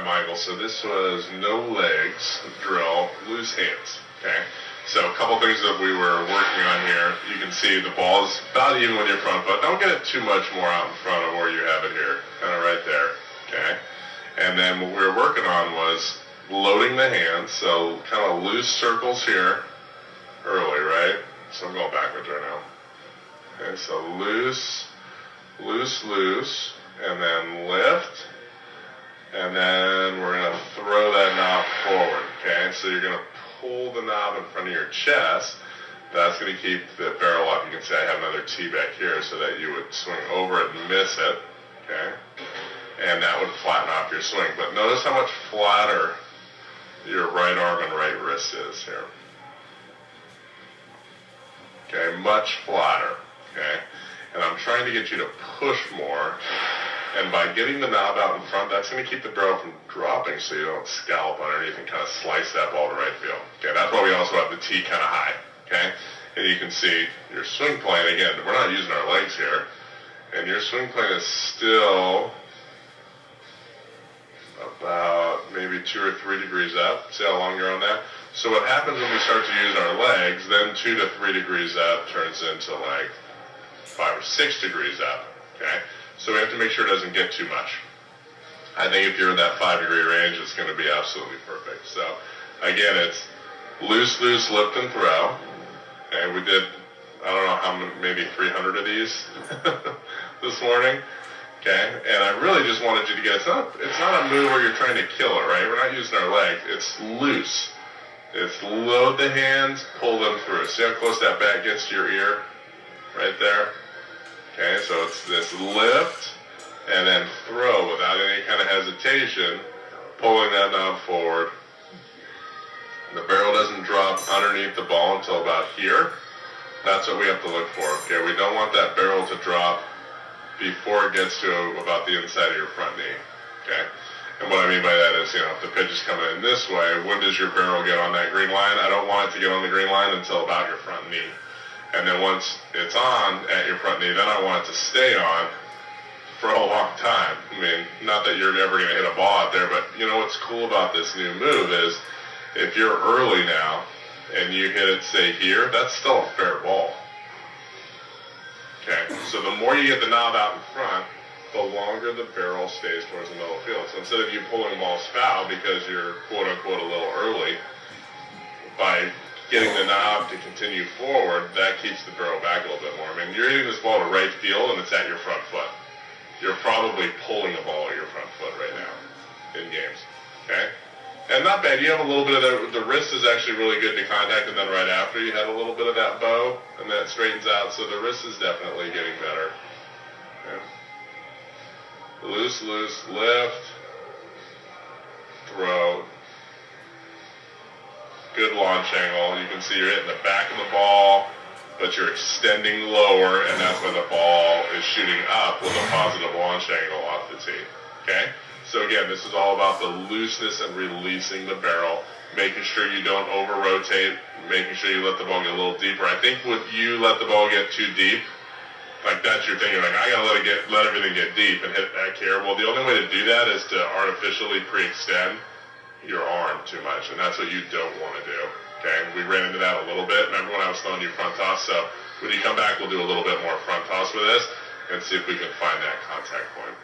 Michael. So this was no legs drill, loose hands, okay? So a couple things that we were working on here. You can see the ball's about even with your front foot. Don't get it too much more out in front of where you have it here, kind of right there, okay? And then what we were working on was loading the hands, so kind of loose circles here early, right? So I'm going backwards right now. Okay, so loose, loose, loose, and then lift, and then we're going to throw that knob forward, okay? So you're going to pull the knob in front of your chest. That's going to keep the barrel up. You can see I have another T back here so that you would swing over it and miss it, okay? And that would flatten off your swing. But notice how much flatter your right arm and right wrist is here. Okay, much flatter, okay? And I'm trying to get you to push more. And by getting the knob out in front, that's going to keep the barrel from dropping so you don't scallop underneath and kind of slice that ball to right field. Okay, that's why we also have the tee kind of high, okay? And you can see your swing plane, again, we're not using our legs here. And your swing plane is still about maybe 2 or 3 degrees up. See how long you're on that? So what happens when we start to use our legs, then 2 to 3 degrees up turns into like 5 or 6 degrees up, okay? So we have to make sure it doesn't get too much. I think if you're in that 5-degree range, it's going to be absolutely perfect. So again, it's loose, loose, lift and throw. And we did, I don't know how many, maybe 300 of these this morning. Okay, and I really just wanted you to get, it's not a move where you're trying to kill it, right? We're not using our legs. It's loose. It's load the hands, pull them through. See how close that bat gets to your ear? Right there. Okay, so it's this lift and then throw without any kind of hesitation, pulling that knob forward. The barrel doesn't drop underneath the ball until about here. That's what we have to look for. Okay, we don't want that barrel to drop before it gets to about the inside of your front knee, okay? And what I mean by that is, you know, if the pitch is coming in this way, when does your barrel get on that green line? I don't want it to get on the green line until about your front knee. And then once it's on at your front knee, then I want it to stay on for a long time. I mean, not that you're never going to hit a ball out there, but you know what's cool about this new move is if you're early now and you hit it, say, here, that's still a fair ball. Okay, so the more you get the knob out in front, the longer the barrel stays towards the middle of the field. So instead of you pulling balls foul because you're quote-unquote a little early, by getting the knob to continue forward, that keeps the barrel back a little bit more. I mean, you're hitting this ball to right field and it's at your front foot. You're probably pulling the ball at your front foot right now in games, okay? And not bad. You have a little bit of the wrist is actually really good to contact, and then right after you have a little bit of that bow, and that straightens out. So the wrist is definitely getting better. Okay. Loose, loose, lift, throw. Good launch angle. You can see you're hitting the back of the ball, but you're extending lower, and that's when the ball is shooting up with a positive launch angle off the tee. Okay? So again, this is all about the looseness and releasing the barrel, making sure you don't over-rotate, making sure you let the ball get a little deeper. I think when you let the ball get too deep, like that's your thing, you're like, I gotta let everything get deep and hit back here. Well, the only way to do that is to artificially pre-extend your arm too much, and that's what you don't want to do. Okay, we ran into that a little bit. Remember when I was throwing you front toss? So when you come back, we'll do a little bit more front toss with this and see if we can find that contact point.